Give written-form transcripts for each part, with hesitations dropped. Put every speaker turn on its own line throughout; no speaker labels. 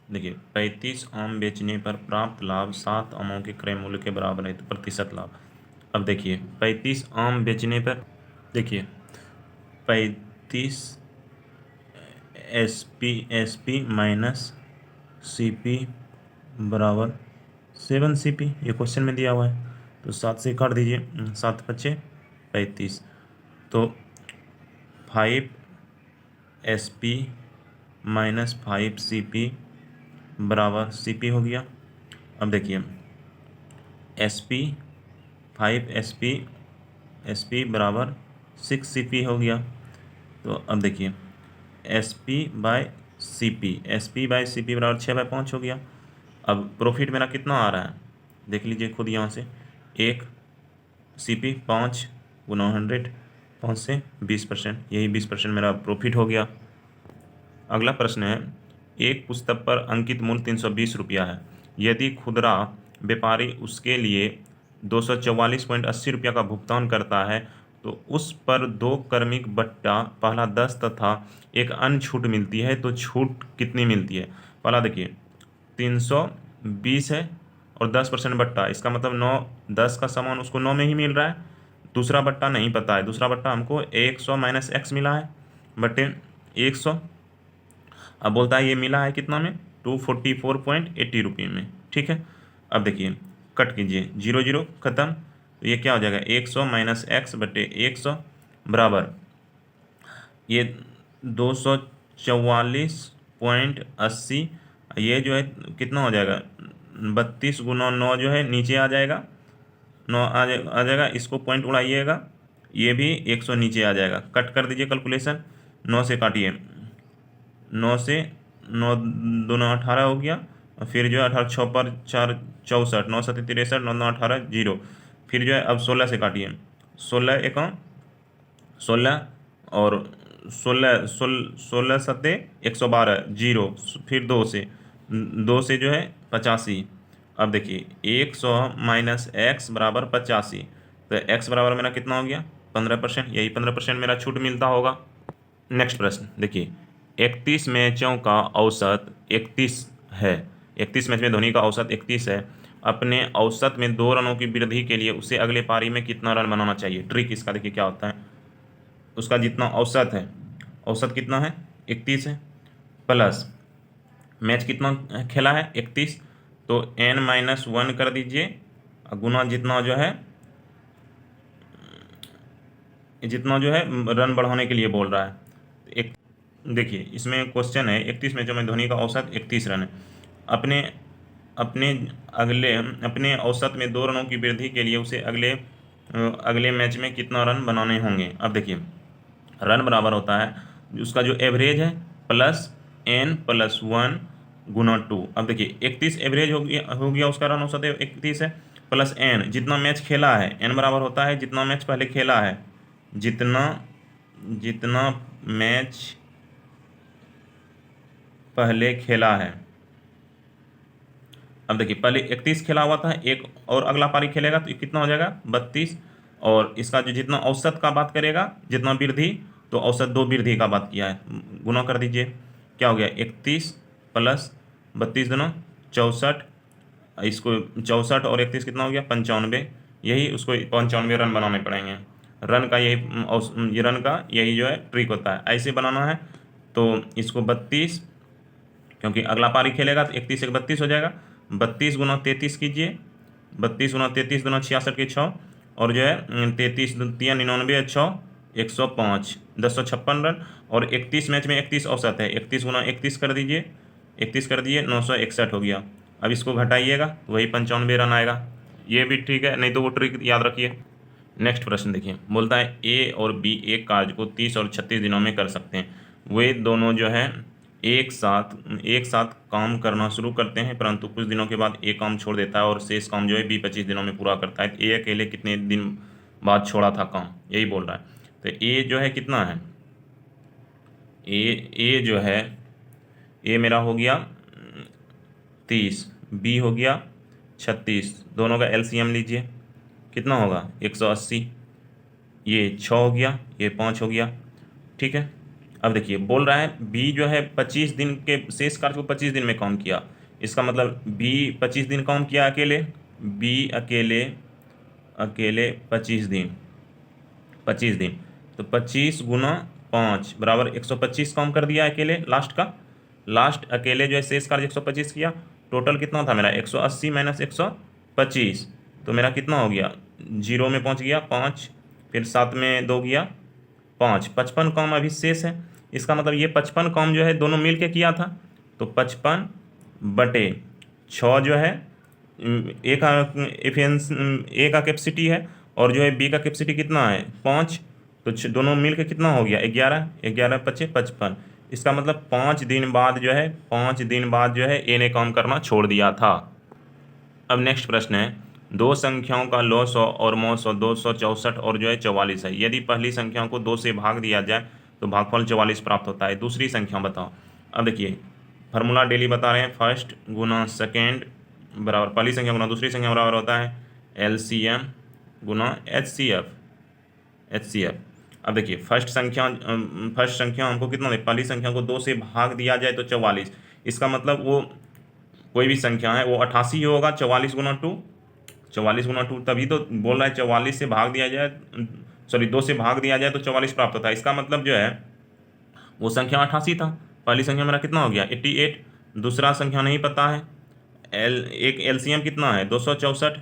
देखिए 35 आम बेचने पर प्राप्त लाभ 7 आमों के क्रय मूल्य के बराबर है, तो प्रतिशत लाभ। अब देखिए 35 आम बेचने पर, देखिए 35 S P minus C P बराबर 7 CP, ये क्वेश्चन में दिया हुआ है। तो 7 से काट दीजिए, 7×5 = 35, तो 5 SP माइनस 5 CP बराबर CP हो गया। अब देखिए SP 5 SP बराबर 6 CP हो गया। तो अब देखिए SP/CP बराबर 6/5 हो गया। अब प्रॉफिट मेरा कितना आ रहा है, देख लीजिए खुद यहाँ से। 1 CP 5 × 100, 5 से 20%, यही 20% मेरा प्रॉफिट हो गया। अगला प्रश्न है, एक पुस्तक पर अंकित मूल्य 320 रुपया है। यदि खुदरा व्यापारी उसके लिए 244.80 रुपया का भुगतान करता है तो उस पर 2 क्रमिक बट्टा पहला 10 तथा एक अन्य छूट मिलती है, तो छूट कितनी मिलती है। पहला देखिए 320 है और 10% बट्टा, इसका मतलब 10 का सामान उसको 9 में ही मिल रहा है। दूसरा बट्टा नहीं पता है, दूसरा बट्टा हमको 100 - x मिला है बटे 100। अब बोलता है ये मिला है कितना में, 244.80 रुपये में। ठीक है, अब देखिए कट कीजिए, 0 0 खत्म, तो ये क्या हो जाएगा 100 - x बटे 100 बराबर ये 244.80, ये जो है कितना हो जाएगा 32 × 9 जो है नीचे आ जाएगा, 9 आ जाएगा, इसको पॉइंट उड़ाइएगा, ये भी 100 नीचे आ जाएगा। कट कर दीजिए कैलकुलेशन, 9 से काटिए, 9 से 9 दूना 18 हो गया, और फिर जो है 18 6 पर 4 64, 9 7 63, 9 9 18 0। फिर जो है अब 16 से काटिए, 16 1 16 और 16 16 सत्ते 112 0, फिर 2 से जो है 85। अब देखिए 100 - x बराबर 85, तो x बराबर मेरा कितना हो गया 15%, यही 15% मेरा छूट मिलता होगा। नेक्स्ट प्रश्न देखिए, 31 मैचों का औसत 31 है, 31 मैच में धोनी का औसत 31 है। अपने औसत में 2 रनों की वृद्धि के लिए उसे अगले पारी में कितना रन बनाना चाहिए। ट्रिक इसका देखिए क्या होता है, उसका जितना औसत है, औसत कितना है 31 है, प्लस मैच कितना खेला है 31, तो n-1 कर दीजिए, गुना जितना जो है रन बढ़ाने के लिए बोल रहा है। एक देखिए इसमें क्वेश्चन है 31 मैचों में धोनी का औसत 31 रन है। अपने अपने अपने औसत में 2 रनों की वृद्धि के लिए उसे अगले मैच में कितना रन बनाने होंगे। अब देखिए रन बराबर होता है उसका जो एवरेज है प्लस n+1 × 2। अब देखिए 31 एवरेज हो गया उसका रन औसत 31 है, प्लस n जितना मैच खेला है, n बराबर होता है जितना मैच पहले खेला है, जितना मैच पहले खेला है। अब देखिए पहले 31 खेला हुआ था, एक और अगला पारी खेलेगा तो कितना हो जाएगा 32, और इसका जो जितना औसत का बात करेगा जितना वृद्धि, तो औसत 2 वृद्धि का बात किया है, गुना कर दीजिए, क्या हो गया 31 + 32 दूना 64, इसको 64 और 31 कितना हो गया 95, यही उसको 95 रन बनाने पड़ेंगे। रन का ये रन का यही जो है ट्रिक होता है, ऐसे बनाना है। तो इसको 32, क्योंकि अगला पारी खेलेगा तो 31 से 32 हो जाएगा, 32 × 33 कीजिए, 32 × 33 दूना 66 के 6, और जो है 33 3 99 6 105, 1056 रन, और 31 मैच में 31 औसत है, 31 × 31 कर दीजिए, 31 कर दिए 961 हो गया। अब इसको घटाइएगा वही 95 रन आएगा, ये भी ठीक है, नहीं तो वो ट्रिक याद रखिए। नेक्स्ट प्रश्न देखिए, बोलता है ए और बी एक कार्य को 30 और 36 दिनों में कर सकते हैं। वे दोनों जो है एक साथ काम करना शुरू करते हैं, परंतु कुछ दिनों के बाद ए काम छोड़ देता है और शेष काम जो है बी 25 दिनों में पूरा करता है। ए अकेले कितने दिन बाद छोड़ा था काम, यही बोल रहा है। तो ए जो है कितना है, ए जो है ए मेरा हो गया 30, बी हो गया 36, दोनों का एलसीएम लीजिए कितना होगा 180, ये 6 हो गया, ये 5 हो गया। ठीक है, अब देखिए बोल रहा है बी जो है 25 दिन के शेष कार्य को 25 दिन में काम किया। इसका मतलब बी 25 दिन काम किया अकेले, बी अकेले अकेले 25 दिन तो 25 गुना 5 बराबर 125 काम कर दिया अकेले लास्ट का। लास्ट अकेले जो है शेष कार्य 125 किया। टोटल कितना था मेरा 180 माइनस 125, तो मेरा कितना हो गया, जीरो में पहुंच गया 5, फिर 7 में 2 गया 5, 55 काम अभी शेष है। इसका मतलब ये 55 काम जो है दोनों मिल के किया था, तो 55 बटे 6 जो है ए का एफियंस ए का कैपेसिटी है और जो है बी का कैपेसिटी कितना है 5, तो दोनों मिल के कितना हो गया 11, 11 × 5 = 55। इसका मतलब 5 दिन बाद जो है 5 दिन बाद जो है ए ने काम करना छोड़ दिया था। अब नेक्स्ट प्रश्न है, दो संख्याओं का लॉग 100 और मॉड 100 264 और जो है 44 है। यदि पहली संख्याओं को 2 से भाग दिया जाए तो भागफल 44 प्राप्त होता है। दूसरी संख्या बताओ। अब देखिए फार्मूला डेली बता रहे हैं, फर्स्ट गुना सेकेंड बराबर पहली संख्या गुना दूसरी संख्या बराबर होता है LCM गुना HCF। अब देखिए फर्स्ट संख्या हमको कितना दे, पहली संख्या को 2 से भाग दिया जाए तो 44। इसका मतलब वो कोई भी संख्या है वो 88 ही होगा। 44 गुना 2, 44 गुना 2, तभी तो बोल रहा है 44 से भाग दिया जाए, सॉरी 2 से भाग दिया जाए तो 44 प्राप्त होता है। इसका मतलब जो है वो संख्या 88 था। पहली संख्या मेरा कितना हो गया 88, दूसरा संख्या नहीं पता है। एक LCM कितना है 264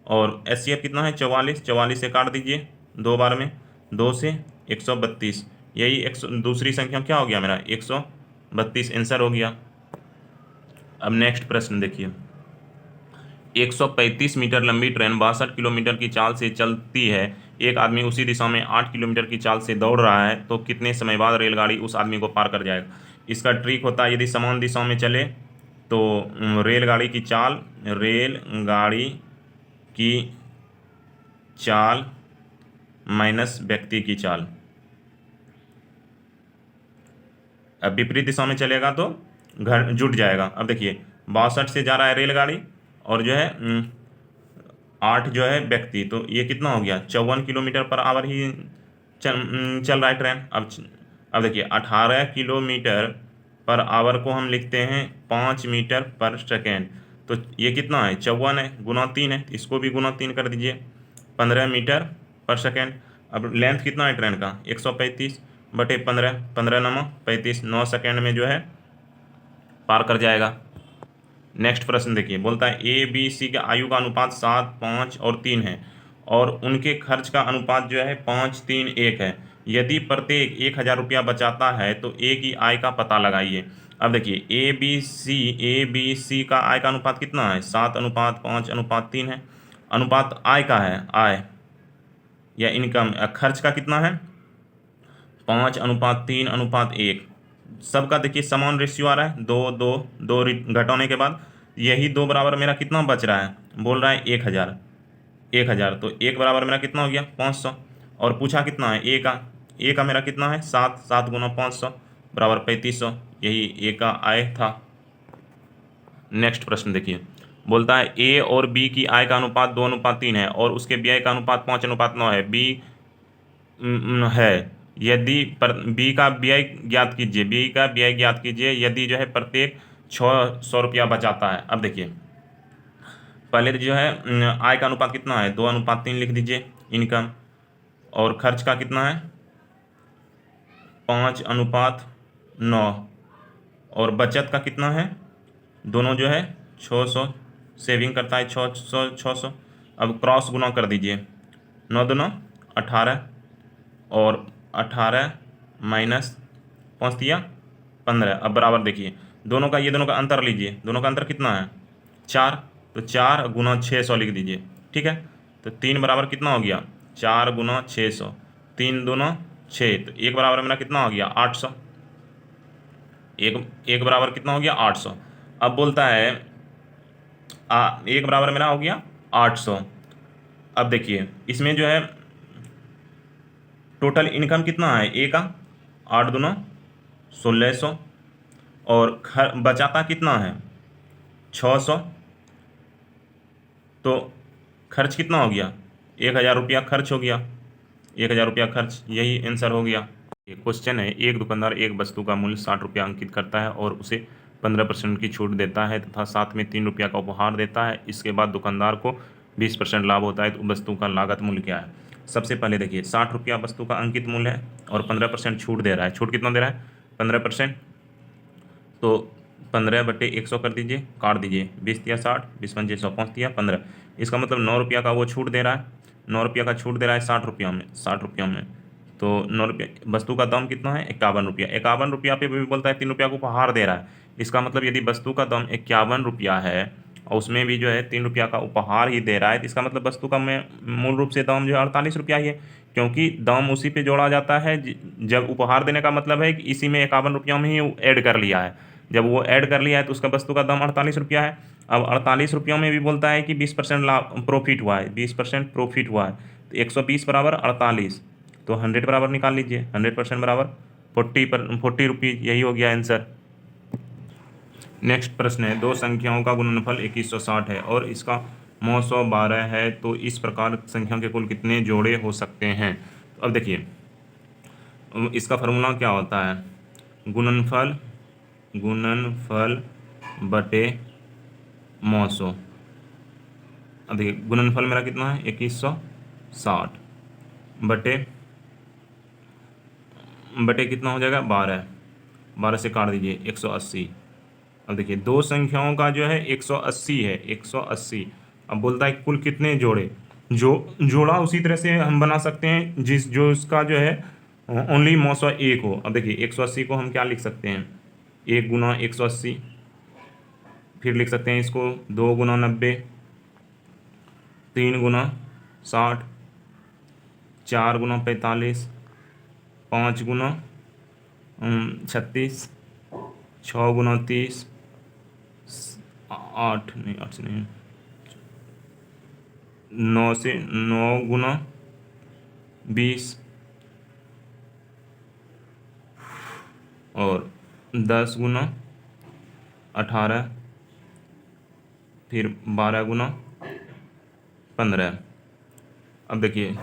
और HCF कितना है 44, 44 से काट दीजिए 2 बार में, 2 से 132, यही दूसरी संख्या क्या हो गया मेरा 132 आंसर हो गया। अब नेक्स्ट प्रश्न देखिए, 135 मीटर लंबी ट्रेन 62 किलोमीटर की चाल से चलती है। एक आदमी उसी दिशा में 8 किलोमीटर की चाल से दौड़ रहा है, तो कितने समय बाद रेलगाड़ी उस आदमी को पार कर जाएगा। इसका ट्रिक होता है, यदि समान दिशा में चले तो रेलगाड़ी की चाल माइनस व्यक्ति की चाल। अब विपरीत दिशा में चलेगा तो घर जुट जाएगा। अब देखिए 62 से जा रहा है रेलगाड़ी और जो है 8 जो है व्यक्ति, तो ये कितना हो गया 54 किलोमीटर पर आवर ही चल रहा है ट्रेन। अब देखिए 18 किलोमीटर पर आवर को हम लिखते हैं 5 मीटर पर सेकेंड, तो ये कितना है 54 है, गुना 3 है, इसको भी गुना 3 कर दीजिए, 15 मीटर पर सेकेंड। अब लेंथ कितना है ट्रेन का 135 बटे 15, 15 × 35, 9 सेकेंड में जो है पार कर जाएगा। नेक्स्ट प्रश्न देखिए, बोलता है ABC के आयु का अनुपात 7, 5 और 3 है और उनके खर्च का अनुपात जो है 5, 3, 1 है। यदि प्रत्येक 1000 रुपया बचाता है तो A की आय का पता लगाइए। अब देखिए ABC का आय का अनुपात कितना है 7:5:3 है। अनुपात आय का है, आय या इनकम। खर्च का कितना है 5:3:1। सबका देखिए समान रेशियो आ रहा है, 2 2 2 घटाने के बाद यही 2 बराबर मेरा कितना बच रहा है, बोल रहा है 1000, तो 1 बराबर मेरा कितना हो गया 500। और पूछा कितना है ए का मेरा कितना है 7, 7 गुना 500 बराबर 3500, यही ए का आय था। नेक्स्ट प्रश्न देखिए, बोलता है ए और बी की आय का अनुपात 2:3 है और उसके व्यय का अनुपात 5:9 है। बी है, यदि बी का व्यय ज्ञात कीजिए यदि जो है प्रत्येक 600 रुपया बचाता है। अब देखिए पहले जो है आय का अनुपात कितना है 2:3 लिख दीजिए इनकम, और खर्च का कितना है 5:9 और बचत का कितना है, दोनों जो है 600 सेविंग करता है 600। अब क्रॉस गुना कर दीजिए, 9 दूना 18 और 18 माइनस 5 दिया 15। अब बराबर देखिए दोनों का अंतर लीजिए, दोनों का अंतर कितना है 4, तो 4 गुना 600 लिख दीजिए, ठीक है। तो 3 बराबर कितना हो गया 4 गुना 600, 3 दूना 6, तो 1 बराबर मेरा कितना हो गया 800। एक बराबर कितना हो गया 800। अब बोलता है 1 बराबर मेरा हो गया 800। अब देखिए इसमें जो है टोटल इनकम कितना है ए का 8 दूना 1600 और बचाता कितना है 600, तो खर्च कितना हो गया 1000 रुपया खर्च हो गया, 1000 रुपया खर्च, यही आंसर हो गया। ये क्वेश्चन है, एक दुकानदार एक वस्तु का मूल्य 60 रुपया अंकित करता है और उसे 15% की छूट देता है तथा साथ में 3 रुपया का उपहार देता है। इसके बाद दुकानदार को 20% लाभ होता है, तो वस्तु का लागत मूल्य क्या है? सबसे पहले देखिए, 60 रुपया वस्तु का अंकित मूल्य है और 15% छूट दे रहा है। छूट कितना दे रहा है? 15%। तो 15/100 कर दीजिए, काट दीजिए, 20×60, 20×5 105 दिया 15। इसका मतलब 9 रुपया का वो छूट दे रहा है। 9 रुपया का छूट दे रहा है 60 रुपया में, 60 रुपया में। तो 9 रुपया, वस्तु का दाम कितना है? 51 रुपया। 51 रुपया पे भी बोलता है 3 रुपया को उपहार दे रहा है। इसका मतलब यदि वस्तु का दाम 51 रुपया है और उसमें भी जो है 3 रुपया का उपहार ही दे रहा है, तो इसका मतलब वस्तु का में मूल रूप से दाम जो है 48 रुपया ही है, क्योंकि दाम उसी पे जोड़ा जाता है जब उपहार देने का मतलब है कि इसी में 51 रुपया में ही ऐड कर लिया है। जब वो ऐड कर लिया है तो उसका वस्तु का दाम 48 रुपया है। अब 48 रुपयों में भी बोलता है कि 20% लाभ प्रॉफिट हुआ है, 20% प्रॉफिट हुआ है, तो 120 बराबर 48, तो 100 बराबर निकाल लीजिए, 100% बराबर 40 रुपीज़, यही हो गया आंसर। नेक्स्ट प्रश्न है, दो संख्याओं का गुणनफल 2160 है और इसका मौ 112 है, तो इस प्रकार संख्याओं के कुल कितने जोड़े हो सकते हैं? तो अब देखिए, इसका फॉर्मूला क्या होता है? गुणनफल बटे मौ 100। अब देखिए, गुणनफल मेरा कितना है? 2160 बटे कितना हो जाएगा? 12। 12 से काट दीजिए, 180। अब देखिए, दो संख्याओं का जो है 180 है, 180। अब बोलता है कुल कितने जोड़े? जोड़ा उसी तरह से हम बना सकते हैं जो इसका जो है ओनली मौ 101 हो। अब देखिए, 180 को हम क्या लिख सकते हैं? 1 × 180। फिर लिख सकते हैं इसको 2 × 90, 3 × 60, 4 × 45, 5 × 36, 6 × 30, 8 नहीं, 8 से नहीं, 9 × 20 और 10 × 18, फिर 12 × 15। अब देखिए,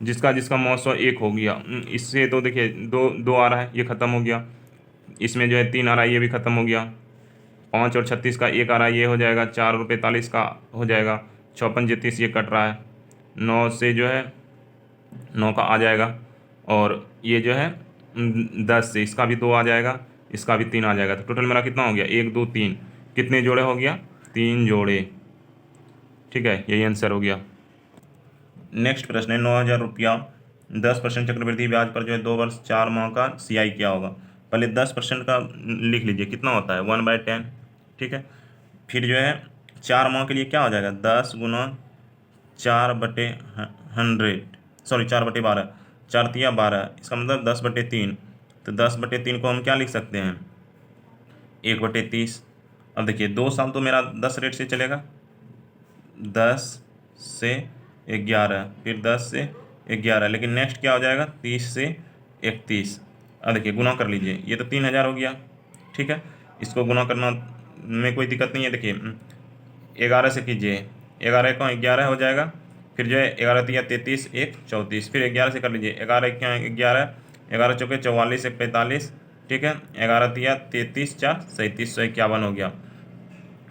जिसका मौ 101 हो गया, इससे तो देखिए दो आ रहा है, ये ख़त्म हो गया। इसमें जो है 3 आ रहा है, ये भी ख़त्म हो गया। 5 और 36 का 1 आ रहा है, ये हो जाएगा। 4 × 45 का हो जाएगा। 56 ये कट रहा है। 9 से जो है 9 का आ जाएगा, और ये जो है 10 से इसका भी 2 आ जाएगा, इसका भी 3 आ जाएगा। तो टोटल मेरा कितना हो गया? 1 2 3। कितने जोड़े हो गया? 3 जोड़े। ठीक है, यही आंसर हो गया। नेक्स्ट प्रश्न है, 9000 रुपया 10% चक्रवृद्धि ब्याज पर जो है 2 वर्ष 4 माह का CI क्या होगा? पहले 10% का लिख लीजिए, कितना होता है? 1/10। ठीक है, फिर जो है 4 माह के लिए क्या हो जाएगा? 10 × 4/100, सॉरी 4/12, 4×3 = 12, इसका मतलब 10/3। तो 10/3 को हम क्या लिख सकते हैं? 1/30। अब देखिए, 2 साल तो मेरा 10 रेट से चलेगा, 10 से 11, फिर 10 से 11, लेकिन नेक्स्ट क्या हो जाएगा? 30 से 31। अब देखिए, गुना कर लीजिए, ये तो 3000 हो गया। ठीक है, इसको गुना करना में कोई दिक्कत नहीं है। देखिए, 11 से कीजिए, 11 को 11 हो जाएगा, फिर जो है 11×3 = 33, 1 34, फिर 11 से कर लीजिए, 11 × 11, 11 चौके 44, 1 45। ठीक है, 11×3 = 33, 4 37, 151 हो गया।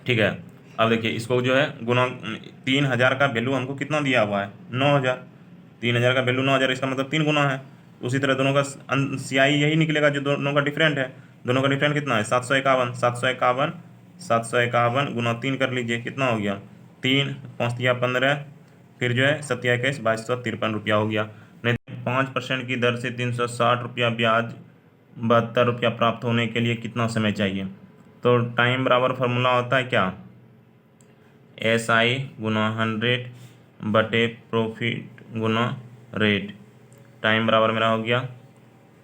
ठीक है, अब देखिए, इसको जो है गुना, 3000 का वैल्यू हमको कितना दिया हुआ है? 9000। 3000 का वैल्यू 9000, इसका मतलब 3 गुना है। उसी तरह दोनों का CI यही निकलेगा जो दोनों का डिफरेंट है। दोनों का डिफरेंट कितना है? 751। 751 751 गुना 3 कर लीजिए, कितना हो गया? 3 5 × 15, फिर जो है 7 × 21 2253 रुपया हो गया। नहीं, 5% की दर से 360 रुपया ब्याज 72 रुपया प्राप्त होने के लिए कितना समय चाहिए? तो टाइम बराबर फार्मूला होता है क्या? SI × 100 बटे प्रॉफिट गुना रेट। टाइम बराबर मेरा हो गया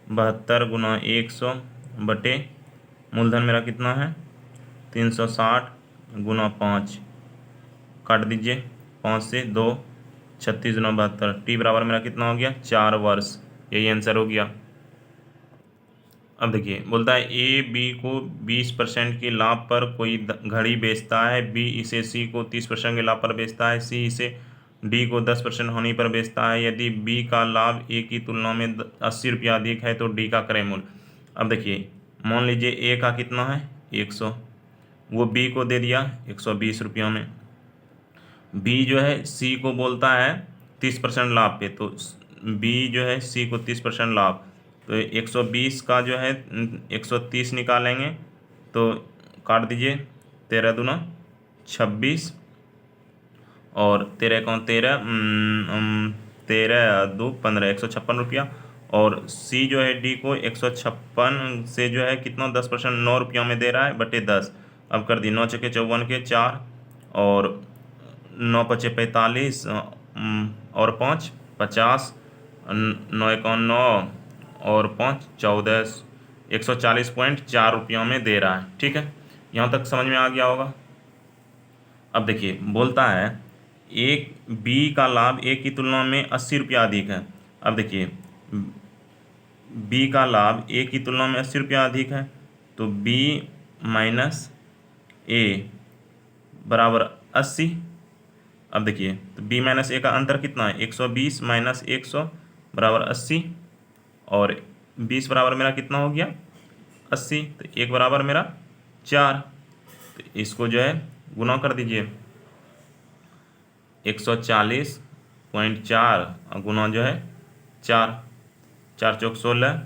72 × 100 बटे मूलधन मेरा कितना है? 360 × 5, काट दीजिए, 5 से 2 36 × 72। टी बराबर मेरा कितना हो गया? 4 वर्ष। यही आंसर हो गया। अब देखिए, बोलता है AB को 20% के लाभ पर कोई घड़ी बेचता है, B इसे C को 30% के लाभ पर बेचता है, C इसे डी को 10% होने पर बेचता है। यदि बी का लाभ ए की तुलना में 80 रुपया अधिक है तो डी का क्रय मूल्य। अब देखिए, मान लीजिए ए का कितना है 100, वो बी को दे दिया 120 रुपयों में। बी जो है सी को बोलता है 30% लाभ पे, तो बी जो है सी को 30% लाभ, तो 120 का जो है 130 निकालेंगे तो काट दीजिए, 13 दूना 26 और 13 कौन 13, 13 दो 15, 156 रुपया। और सी जो है डी को 156 से जो है कितना 10% 9 रुपयों में दे रहा है बटे 10। अब कर दी 9 चौके 54 के 4 और 9 पचे 45 और 5 50, 9 एकावन 9 और 5 14, 140.4 रुपयों में दे रहा है। ठीक है, यहाँ तक समझ में आ गया होगा। अब देखिए बोलता है एक बी का लाभ ए की तुलना में 80 रुपया अधिक है। अब देखिए बी का लाभ ए की तुलना में 80 रुपया अधिक है, तो बी माइनस ए बराबर 80। अब देखिए तो बी माइनस ए का अंतर कितना है 120 माइनस 100 बराबर 80, और 20 बराबर मेरा कितना हो गया 80, तो एक बराबर मेरा 4, तो इसको जो है गुना कर दीजिए 140.4 गुना जो है 4, 4 चौक 16,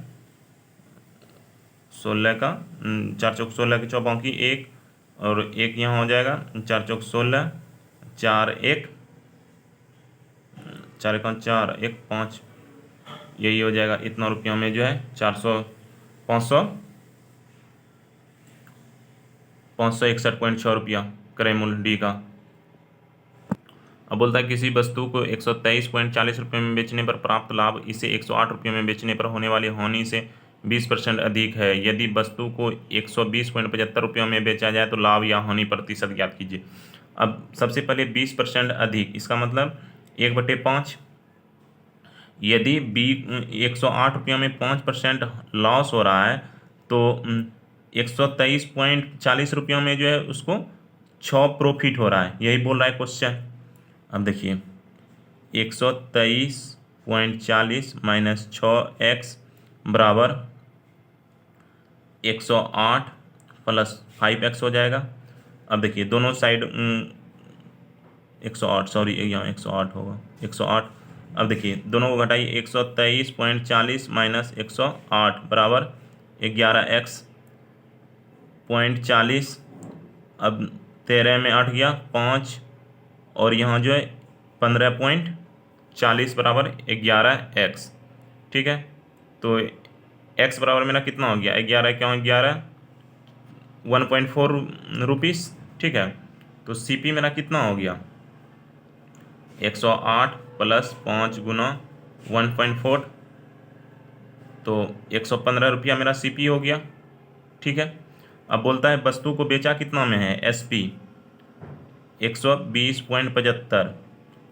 16 का 4 चौक 16 की चौपाओं की 1 और 1 यहाँ हो जाएगा 4 चौक 16, 4 1 4 1 4 1 5, यही हो जाएगा। इतना रुपयों में जो है 561.6 रुपया क्रय मूल्य डी का। अब बोलता है किसी वस्तु को 123.40 रुपये में बेचने पर प्राप्त लाभ इसे 108 रुपये में बेचने पर होने वाली हानि से 20% अधिक है। यदि वस्तु को 120.75 रुपयों में बेचा जाए तो लाभ या हानि प्रतिशत ज्ञात कीजिए। अब सबसे पहले 20% अधिक, इसका मतलब 1/5। यदि 108 रुपयों में 5% लॉस हो रहा है तो 123.40 रुपयों में जो है उसको 6 प्रॉफिट हो रहा है, यही बोल रहा है क्वेश्चन। अब देखिए 123.40 माइनस 6x बराबर 108 प्लस 5x हो जाएगा। अब देखिए दोनों साइड 108, सॉरी यहाँ 108 होगा 108। अब देखिए दोनों को घटाइए 123.40 माइनस 108 बराबर 11x.40। अब 13 में 8 गया 5 और यहाँ जो है 15.40 बराबर 11x। ठीक है, तो x बराबर मेरा कितना हो गया 11, क्या हो 11 1.4 रुपीज़। ठीक है, तो CP मेरा कितना हो गया 108 प्लस 5 गुना 1.4, तो 115 रुपया मेरा CP हो गया। ठीक है, अब बोलता है वस्तु को बेचा कितना में है SP 120.75,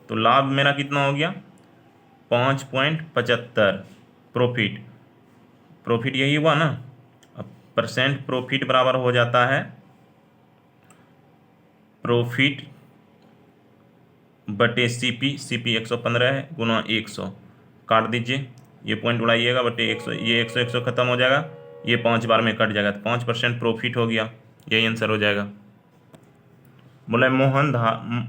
तो लाभ मेरा कितना हो गया 5.75। प्रॉफिट यही हुआ ना। अब परसेंट प्रॉफिट बराबर हो जाता है प्रॉफिट बटे CP 115 है गुना 100, काट दीजिए, ये पॉइंट उड़ाइएगा बटे 100, ये 100 खत्म हो जाएगा, ये 5 बार में कट जाएगा, तो 5% प्रॉफिट हो गया, यही आंसर हो जाएगा। बोले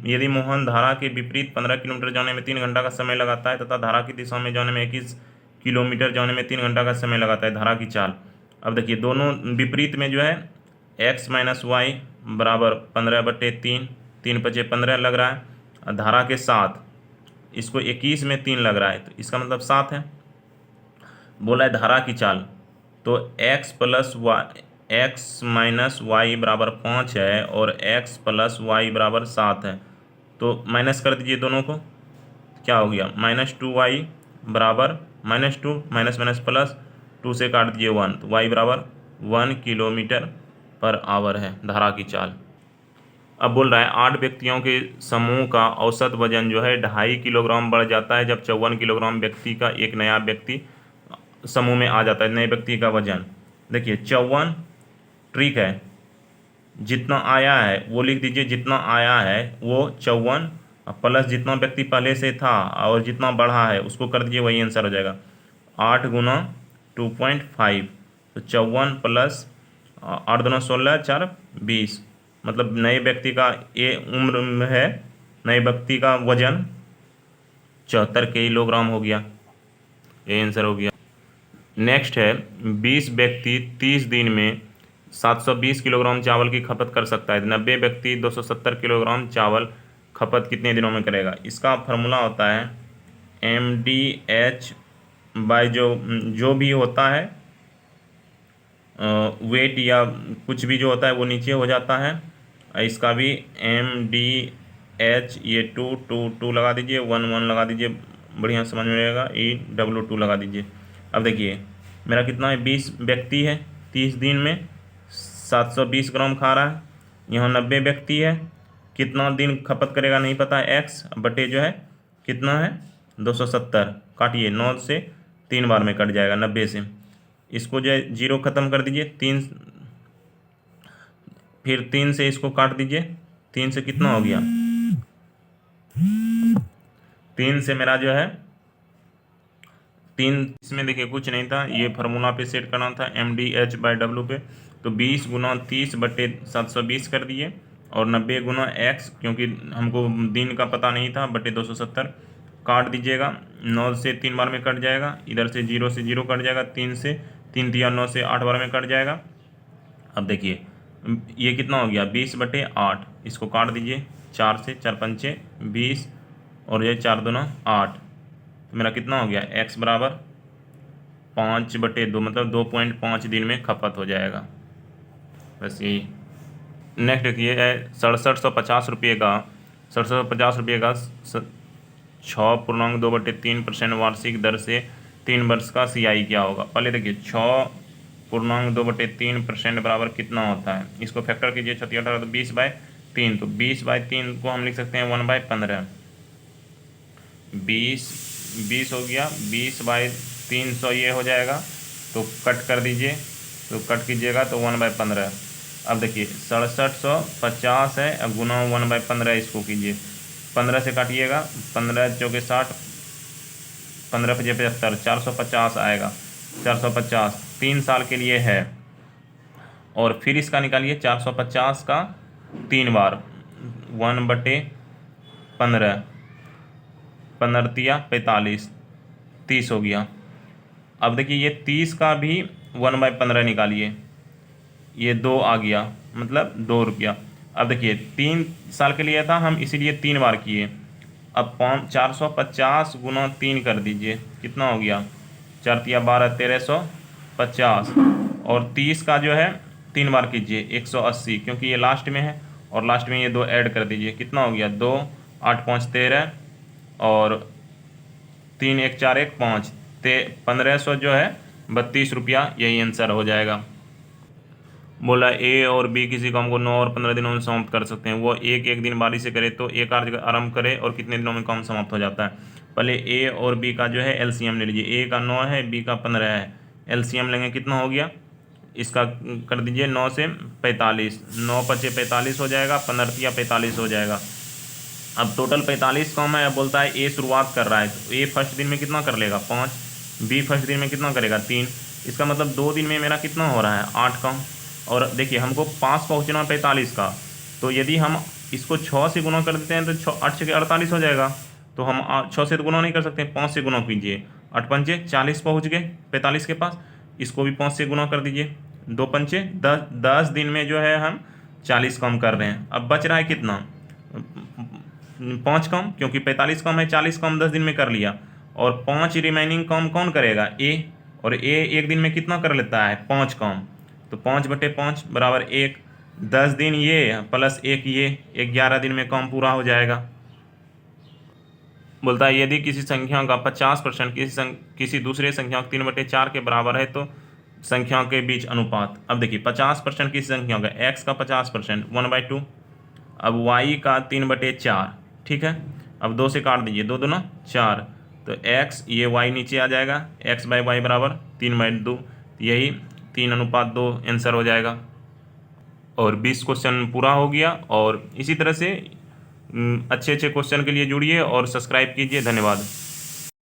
यदि मोहन धारा के विपरीत 15 किलोमीटर जाने में 3 घंटा का समय लगाता है तथा धारा की दिशा में जाने में 21 किलोमीटर जाने में 3 घंटा का समय लगाता है, धारा की चाल। अब देखिए दोनों विपरीत में जो है x माइनस वाई बराबर 15/3, 3 × 5 = 15 लग रहा है। धारा के साथ इसको 21 में 3 लग रहा है, तो इसका मतलब 7 है। बोला है धारा की चाल, तो x माइनस वाई बराबर 5 है और x प्लस वाई बराबर 7 है, तो माइनस कर दीजिए दोनों को, क्या हो गया -2y बराबर -2 माइनस माइनस प्लस 2 से काट दीजिए 1, तो y बराबर 1 km/h है धारा की चाल। अब बोल रहा है 8 व्यक्तियों के समूह का औसत वजन जो है 2.5 किलोग्राम बढ़ जाता है जब 54 किलोग्राम व्यक्ति का एक नया व्यक्ति समूह में आ जाता है। नए व्यक्ति का वजन देखिए 54, ठीक है, जितना आया है वो लिख दीजिए, जितना आया है वो 54 अब प्लस जितना व्यक्ति पहले से था और जितना बढ़ा है उसको कर दीजिए, वही आंसर हो जाएगा। 8 गुना 2.5 तो 54 प्लस 8 दूना 16 4 20, मतलब नए व्यक्ति का ये उम्र में है, नए व्यक्ति का वजन 74 किलोग्राम हो गया, ये आंसर हो गया। नेक्स्ट है 20 व्यक्ति 30 दिन में 720 किलोग्राम चावल की खपत कर सकता है, 90 व्यक्ति 270 किलोग्राम चावल खपत कितने दिनों में करेगा। इसका फार्मूला होता है MDH बाय जो भी होता है वेट या कुछ भी जो होता है वो नीचे हो जाता है। इसका भी MDH ये 2 लगा दीजिए, 1 लगा दीजिए, बढ़िया समझ में आएगा। EW2 लगा दीजिए। अब देखिए मेरा कितना है, 20 व्यक्ति है, 30 दिन में 720 ग्राम खा रहा है। यहाँ 90 व्यक्ति है, कितना दिन खपत करेगा नहीं पता है, x बटे जो है कितना है 270, काटिए 9 से 3 बार में कट जाएगा 90 से, इसको जो है 0 ख़त्म कर दीजिए, 3 फिर 3 से इसको काट दीजिए, 3 से कितना हो गया, 3 से मेरा जो है 3, इसमें देखिए कुछ नहीं था, ये फार्मूला पे सेट करना था MDH/W पे, तो 20 गुना 30 बटे 720 कर दिए और 90 गुना x, क्योंकि हमको दिन का पता नहीं था, बटे 270 काट दीजिएगा, 9 से 3 बार में कट जाएगा, इधर से 0 से 0 कट जाएगा, 3 से 3 दिया 9 से 8 बार में कट जाएगा। अब देखिए ये कितना हो गया 20/8, इसको काट दीजिए, 4 से 4 पंचे 20 और ये 4 दूना 8, तो मेरा कितना हो गया x बराबर 5/2, मतलब 2.5 दिन में खपत हो जाएगा। बस यही। नेक्स्ट देखिए 6750 रुपये का 6.2/3% वार्षिक दर से 3 वर्ष का CI क्या होगा। पहले देखिए 6.2/3% बराबर कितना होता है, इसको फैक्टर कीजिए, 36 तो 20/3, तो 20/3 को हम लिख सकते हैं 1/15, 20 हो गया, 20/300 ये हो जाएगा, तो कट कर दीजिए, तो कट कीजिएगा तो 1/15। अब देखिए 6750 है, अब गुना 1/15 इसको कीजिए, 15 से काटिएगा, 15 चौके 60, 15 पचे 75, 450 आएगा, 450 3 साल के लिए है। और फिर इसका निकालिए 450 का 3 बार, 1/15, 15 45, 30 हो गया। अब देखिए ये 30 का भी 1/15 निकालिए, ये 2 आ गया, मतलब 2 रुपया। अब देखिए 3 साल के लिए था हम, इसीलिए 3 बार किए। अब 450 गुना 3 कर दीजिए, कितना हो गया, 4 तिया 12, 1350, और 30 का जो है 3 बार कीजिए, 180, क्योंकि ये लास्ट में है, और लास्ट में ये 2 ऐड कर दीजिए, कितना हो गया 2, 8 5 13 और 3 1 4 1 5, 1500 जो है 32 रुपया, यही आंसर हो जाएगा। बोला A और B किसी काम को 9 और 15 दिनों में समाप्त कर सकते हैं, वो एक दिन बारी से करे तो एक कार्य आरंभ करे और कितने दिनों में काम समाप्त हो जाता है। पहले A और B का जो है LCM ले लीजिए, A का 9 है, B का 15 है, LCM लेंगे, कितना हो गया, इसका कर दीजिए 9 से 45, 9 पचे 45 हो जाएगा, 15 या 45 हो जाएगा। अब टोटल 45 काम है, अब बोलता है A शुरुआत कर रहा है, तो A फर्स्ट दिन में कितना कर लेगा 5, B फर्स्ट दिन में कितना करेगा 3, इसका मतलब 2 दिन में मेरा कितना हो रहा है 8 काम। और देखिए हमको 5 पहुँचना 45 का, तो यदि हम इसको 6 से गुना कर देते हैं तो 8 6 48 हो जाएगा, तो हम 6 से तो गुना नहीं कर सकते, 5 से गुना कीजिए, 8 पंचे 40 पहुँच गए 45 के पास, इसको भी 5 से गुना कर दीजिए, 2 पंचे 10 दिन में जो है हम 40 काम कर रहे हैं। अब बच रहा है कितना 5 काम, क्योंकि 45 काम है, 40 काम 10 दिन में कर लिया, और 5 रिमेनिंग काम कौन करेगा A, और A एक दिन में कितना कर लेता है 5 काम, तो 5/5 बराबर 1, 10 दिन ये प्लस 1 ये, 11 दिन में काम पूरा हो जाएगा। बोलता है यदि किसी संख्या का 50% किसी दूसरे संख्या 3/4 के बराबर है तो संख्याओं के बीच अनुपात। अब देखिए 50% किसी संख्या का, x का 50% 1/2, अब y का 3/4, ठीक है। अब 2 से काट दीजिए, 2 दूना 4, तो x ये y नीचे आ जाएगा, x/y बराबर 3/2, यही 3:2 आंसर हो जाएगा। और 20 क्वेश्चन पूरा हो गया। और इसी तरह से अच्छे अच्छे क्वेश्चन के लिए जुड़िए और सब्सक्राइब कीजिए। धन्यवाद।